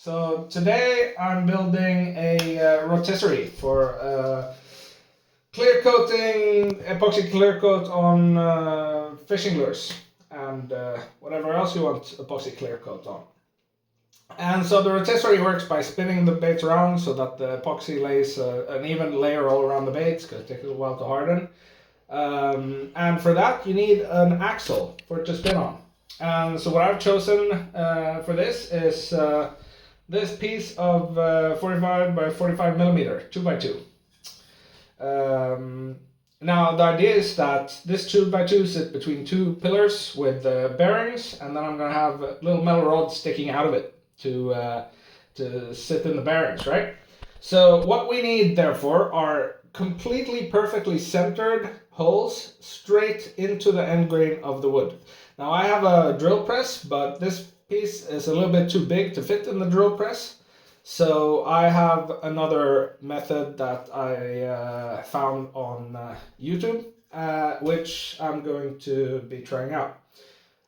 So today I'm building a rotisserie for clear coating, epoxy clear coat on fishing lures and whatever else you want epoxy clear coat on. And so the rotisserie works by spinning the baits around so that the epoxy lays an even layer all around the baits, because it takes a while to harden. And for that you need an axle for it to spin on. And so what I've chosen for this is this piece of 45 by 45 millimeter 2x2. Now the idea is that this 2x2 sits between two pillars with bearings, and then I'm going to have little metal rods sticking out of it to sit in the bearings, right? So what we need therefore are completely perfectly centered holes straight into the end grain of the wood. Now I have a drill press, but this piece is a little bit too big to fit in the drill press. So I have another method that I found on YouTube, which I'm going to be trying out.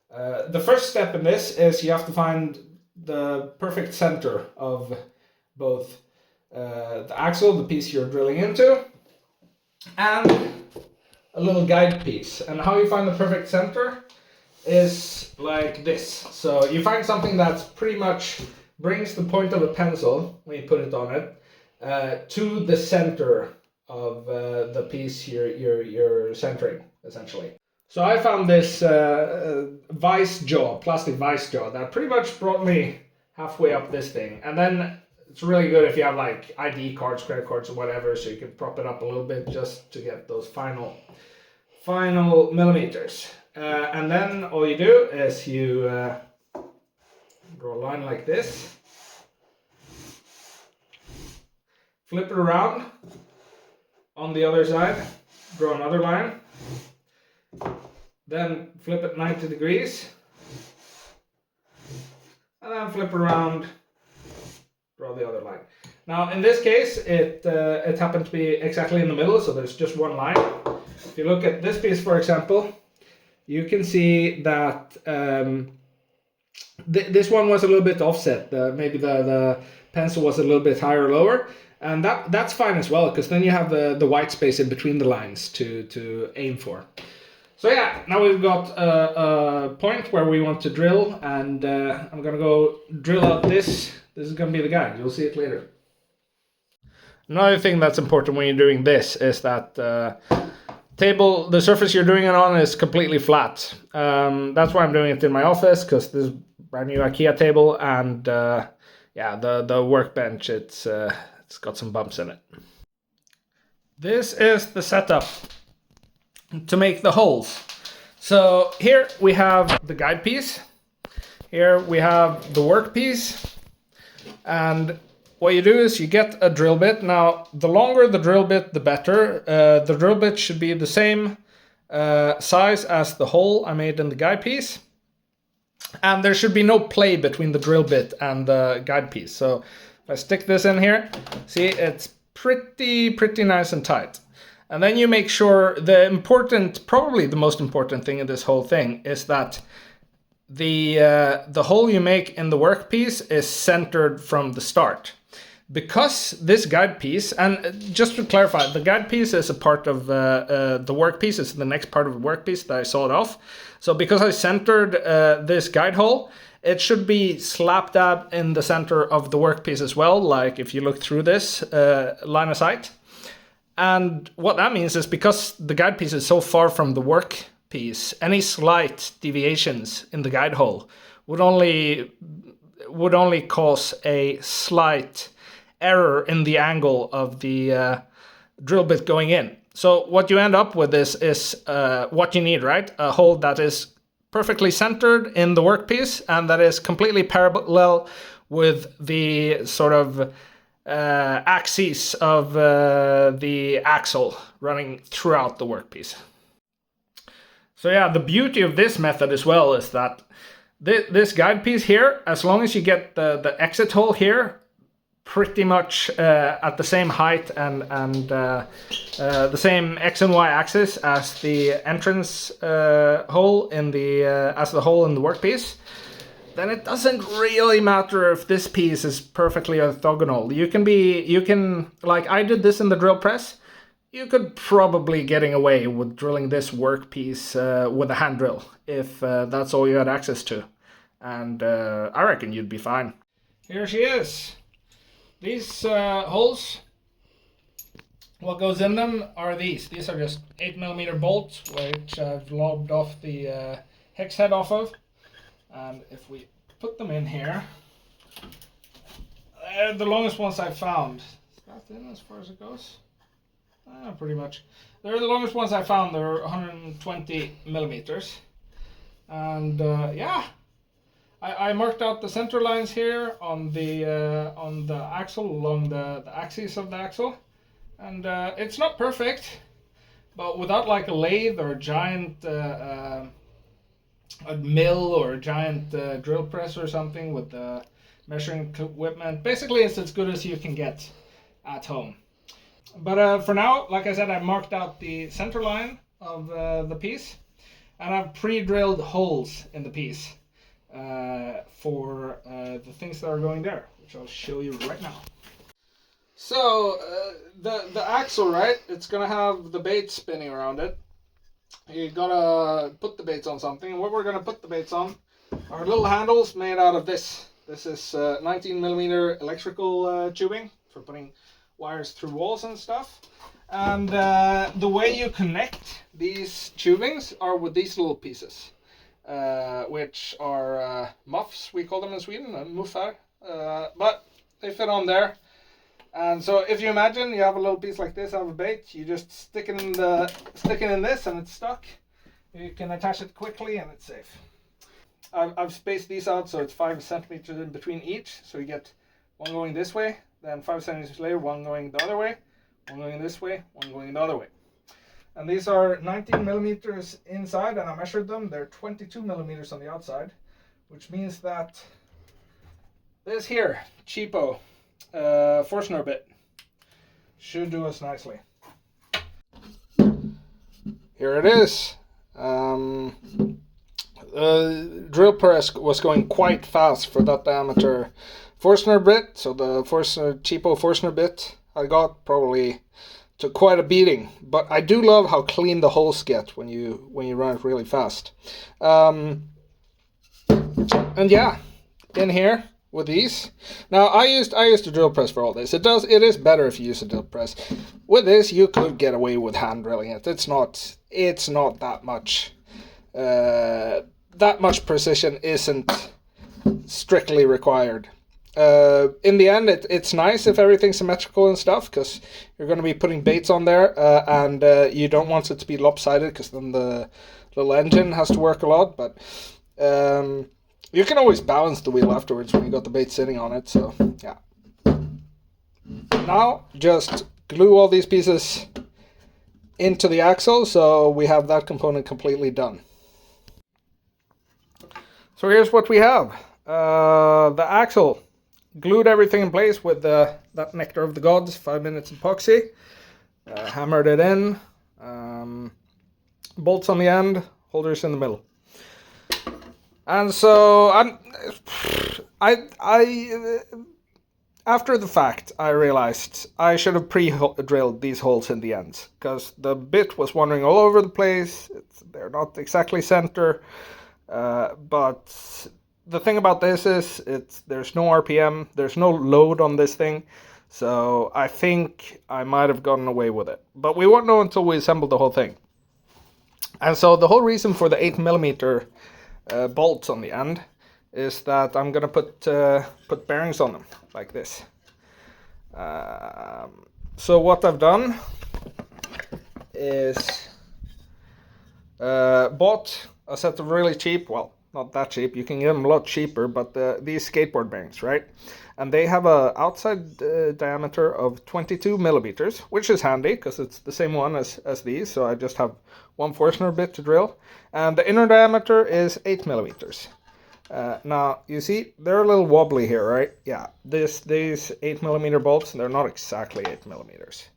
The first step in this is you have to find the perfect center of both the axle, the piece you're drilling into, and a little guide piece. And how you find the perfect center is like this. So you find something that's pretty much brings the point of a pencil, when you put it on it, to the center of the piece you're centering, essentially. So I found this vice jaw, plastic vice jaw, that pretty much brought me halfway up this thing. And then it's really good if you have like ID cards, credit cards, or whatever, so you can prop it up a little bit just to get those final millimeters. And then all you do is you draw a line like this, flip it around on the other side, draw another line, then flip it 90 degrees, and then flip around, draw the other line. Now in this case it happened to be exactly in the middle, so there's just one line. If you look at this piece, for example, you can see that this one was a little bit offset. Maybe the pencil was a little bit higher or lower, and that's fine as well, because then you have the white space in between the lines to aim for. So yeah, now we've got a point where we want to drill, and I'm gonna go drill out this. This is gonna be the guide. You'll see it later. Another thing that's important when you're doing this is that the surface you're doing it on is completely flat. That's why I'm doing it in my office, because this is brand new IKEA table, and yeah, the workbench, it's got some bumps in it. This is the setup to make the holes. So here we have the guide piece, here we have the work piece, and what you do is you get a drill bit. Now, the longer the drill bit, the better. The drill bit should be the same size as the hole I made in the guide piece. And there should be no play between the drill bit and the guide piece. So if I stick this in here, see, it's pretty nice and tight. And then you make sure probably the most important thing in this whole thing is that the hole you make in the workpiece is centered from the start. Because this guide piece, and just to clarify, the guide piece is a part of the workpiece, it's the next part of the workpiece that I sawed off. So because I centered this guide hole, it should be slap dab in the center of the workpiece as well, like if you look through this line of sight. And what that means is, because the guide piece is so far from the workpiece, any slight deviations in the guide hole would only cause a slight error in the angle of the drill bit going in. So what you end up with is what you need, right? A hole that is perfectly centered in the workpiece and that is completely parallel with the sort of axis of the axle running throughout the workpiece. So yeah, the beauty of this method as well is that this guide piece here, as long as you get the exit hole here pretty much at the same height and the same X and Y axis as the entrance hole in the hole in the workpiece, then it doesn't really matter if this piece is perfectly orthogonal. You can, like I did this in the drill press, you could probably getting away with drilling this workpiece with a hand drill if that's all you had access to. And I reckon you'd be fine. Here she is. These holes, what goes in them are these. These are just 8mm bolts, which I've lobbed off the hex head off of. And if we put them in here, they're the longest ones I've found. Is that in as far as it goes? Pretty much. They're the longest ones I found. They're 120mm. And yeah, I marked out the center lines here on the axle, along the axis of the axle. And it's not perfect, but without like a lathe or a giant a mill or a giant drill press or something with the measuring equipment, basically it's as good as you can get at home. But for now, like I said, I marked out the center line of the piece, and I've pre-drilled holes in the piece for the things that are going there, which I'll show you right now. So the axle, right? It's gonna have the bait spinning around it. You gotta put the baits on something. And what we're gonna put the baits on are little handles made out of this. This is 19mm electrical tubing for putting wires through walls and stuff. And the way you connect these tubings are with these little pieces, which are muffs, we call them in Sweden, muffar, but they fit on there. And so if you imagine you have a little piece like this out of a bait, you just stick it in this and it's stuck. You can attach it quickly and it's safe. I've spaced these out so it's 5 centimeters in between each, so you get one going this way, then 5 centimeters later one going the other way, one going this way, one going the other way. And these are 19mm inside, and I measured them. They're 22mm on the outside, which means that this here cheapo Forstner bit should do us nicely. Here it is. Drill press was going quite fast for that diameter Forstner bit, so the cheapo Forstner bit I got probably took quite a beating. But I do love how clean the holes get when you run it really fast. And yeah, in here with these. Now I used a drill press for all this. It is better if you use a drill press. With this you could get away with hand drilling it. It's not that much. That much precision isn't strictly required. In the end, it's nice if everything's symmetrical and stuff, because you're going to be putting baits on there, and you don't want it to be lopsided, because then the little engine has to work a lot. But you can always balance the wheel afterwards when you got the bait sitting on it. So yeah. Now just glue all these pieces into the axle, so we have that component completely done. So here's what we have. The axle. Glued everything in place with that Nectar of the Gods 5 minutes epoxy. Hammered it in. Bolts on the end, holders in the middle. And so after the fact, I realized I should have pre-drilled these holes in the ends, because the bit was wandering all over the place. They're not exactly center, but the thing about this is there's no RPM, there's no load on this thing, so I think I might have gotten away with it. But we won't know until we assemble the whole thing. And so the whole reason for the 8mm bolts on the end is that I'm gonna put bearings on them like this. So what I've done is bought a set of really cheap, well, not that cheap, you can get them a lot cheaper, but these skateboard bearings, right? And they have a outside diameter of 22mm, which is handy because it's the same one as these, so I just have one Forstner bit to drill. And the inner diameter is 8mm. Now, you see, they're a little wobbly here, right? Yeah, these 8mm bolts, they're not exactly 8mm.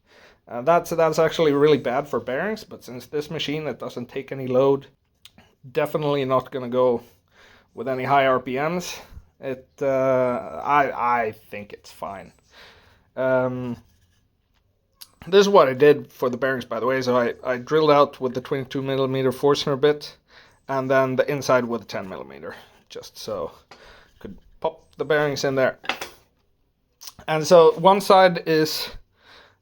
That's actually really bad for bearings, but since this machine, it doesn't take any load, definitely not going to go with any high RPMs. I think it's fine. This is what I did for the bearings, by the way. So I drilled out with the 22mm Forstner bit, and then the inside with 10mm, just so I could pop the bearings in there. And so one side is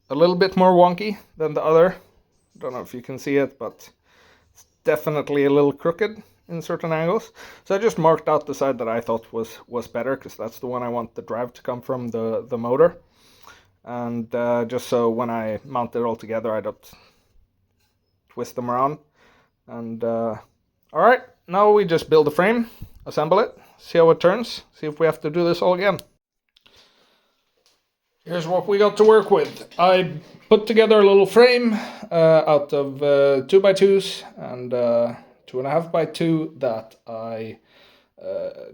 a little bit more wonky than the other. Don't know if you can see it, but it's definitely a little crooked in certain angles. So I just marked out the side that I thought was better, because that's the one I want the drive to come from, the motor. And just so when I mount it all together, I don't twist them around. And alright, now we just build the frame, assemble it, see how it turns, see if we have to do this all again. Here's what we got to work with. I put together a little frame out of 2x2s and 2.5x2 that I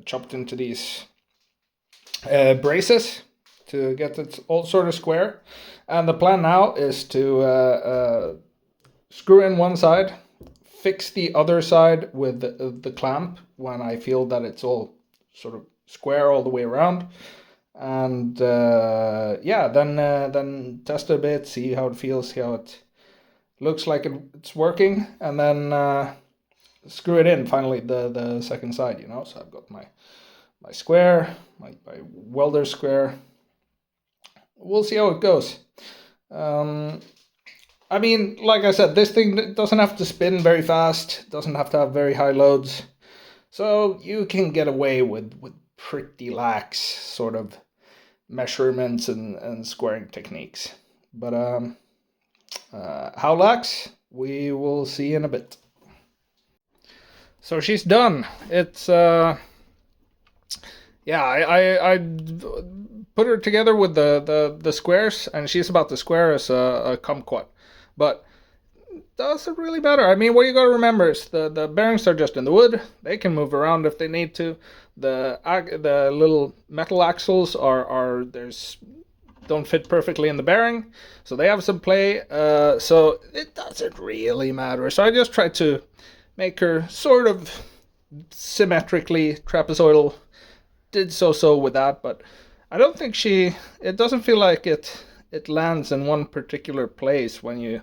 chopped into these braces to get it all sort of square. And the plan now is to screw in one side, fix the other side with the clamp when I feel that it's all sort of square all the way around. And yeah, then test it a bit, see how it feels, see how it looks like it's working, and then screw it in finally, the second side, you know. So I've got my square, my welder square. We'll see how it goes. I mean, like I said, this thing doesn't have to spin very fast, doesn't have to have very high loads, so you can get away with pretty lax sort of measurements and squaring techniques. But how lax, we will see in a bit. So she's done. It's yeah, I put her together with the squares, and she's about the square as a kumquat, but doesn't really matter. I mean, what you gotta remember is the bearings are just in the wood. They can move around if they need to. The little metal axles don't fit perfectly in the bearing, so they have some play. So it doesn't really matter. So I just tried to make her sort of symmetrically trapezoidal. Did so with that, but I don't think it doesn't feel like it lands in one particular place when you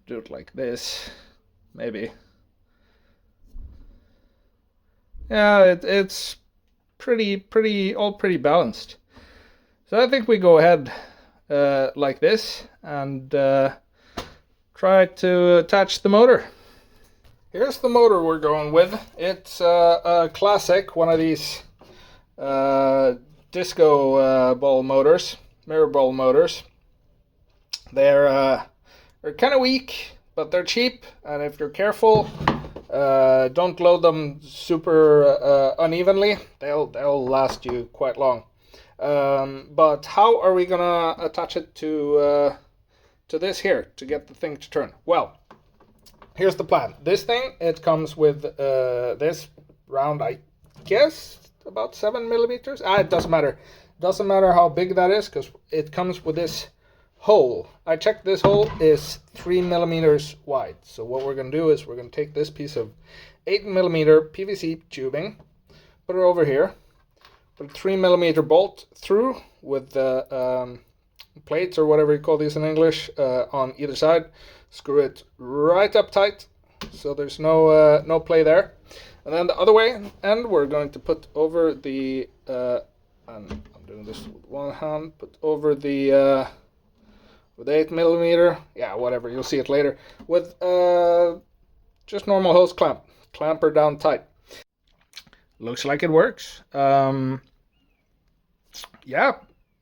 do it like this. Maybe. Yeah, it's all pretty balanced. So I think we go ahead like this and try to attach the motor. Here's the motor we're going with. It's a classic, one of these disco ball motors, mirror ball motors. They're kind of weak, but they're cheap, and if you're careful, don't load them super unevenly, they'll last you quite long. But how are we gonna attach it to this here to get the thing to turn? Well, here's the plan. This thing, it comes with this round, I guess about 7mm. It doesn't matter. Doesn't matter how big that is, because it comes with this hole. I checked, this hole is 3mm wide. So what we're going to do is we're going to take this piece of 8mm PVC tubing, put it over here, put a 3mm bolt through with the plates, or whatever you call these in English, on either side. Screw it right up tight, so there's no play there. And then the other way, and we're going to put over the, and I'm doing this with one hand, put over the with 8mm, yeah, whatever, you'll see it later, with just normal hose clamp her down tight. Looks like it works. Yeah,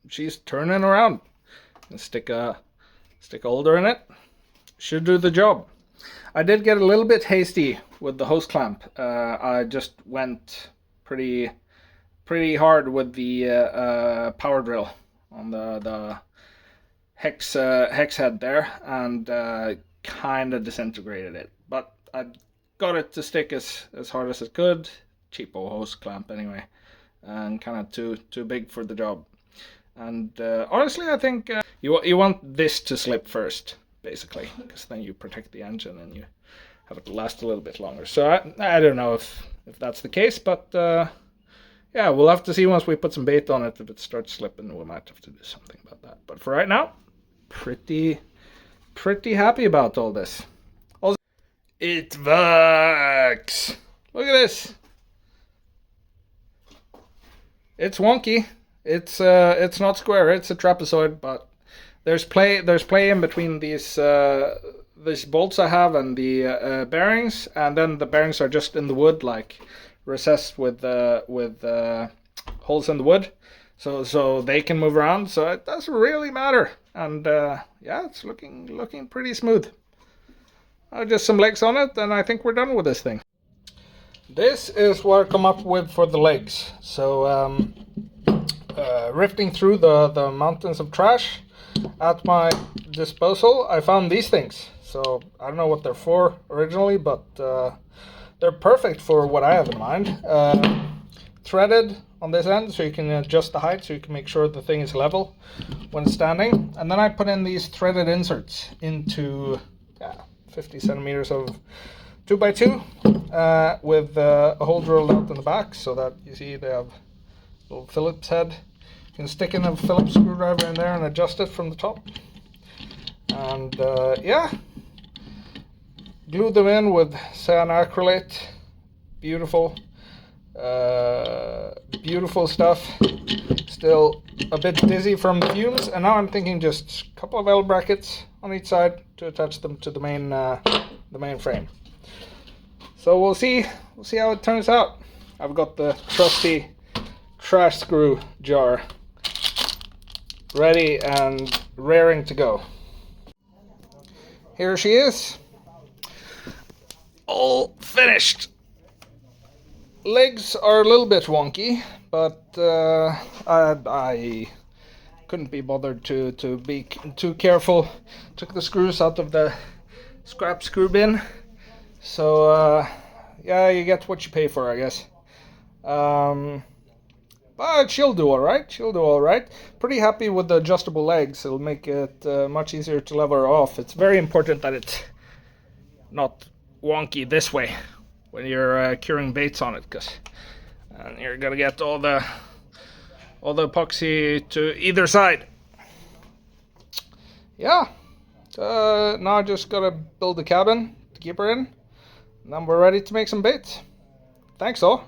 she's turning around. Stick a holder in it, should do the job. I did get a little bit hasty with the hose clamp. I just went pretty hard with the power drill on the hex head there, and kind of disintegrated it. But I got it to stick as hard as it could. Cheapo hose clamp anyway, and kind of too big for the job. And honestly, I think you want this to slip first, basically, because then you protect the engine and you have it last a little bit longer. So I don't know if that's the case, but yeah, we'll have to see once we put some bait on it. If it starts slipping, we might have to do something about that. But for right now, pretty happy about all this. Also, it works. Look at this. It's wonky. It's not square. It's a trapezoid, but there's play in between these bolts I have and the bearings, and then the bearings are just in the wood, like recessed with holes in the wood, so they can move around. So it doesn't really matter, and yeah, it's looking pretty smooth. Just some legs on it, and I think we're done with this thing. This is what I come up with for the legs. So rifting through the mountains of trash at my disposal, I found these things. So I don't know what they're for originally, but they're perfect for what I have in mind. Threaded on this end, so you can adjust the height, so you can make sure the thing is level when standing. And then I put in these threaded inserts into 50 centimeters of 2x2 with a hole drilled out in the back, so that you see they have a little Phillips head. You can stick in a Phillips screwdriver in there and adjust it from the top. And yeah, glue them in with cyanoacrylate. Beautiful, beautiful stuff. Still a bit dizzy from the fumes, and now I'm thinking just a couple of L brackets on each side to attach them to the main frame. So we'll see how it turns out. I've got the trusty trash screw jar ready and raring to go. Here she is, all finished. Legs are a little bit wonky, but I couldn't be bothered to be too careful. Took the screws out of the scrap screw bin. So yeah, you get what you pay for, I guess. But she'll do all right. Pretty happy with the adjustable legs. It'll make it much easier to lever her off. It's very important that it's not wonky this way when you're curing baits on it, because you're gonna get all the epoxy to either side. Yeah. Now I just gotta build the cabin to keep her in, and then we're ready to make some baits. Thanks all.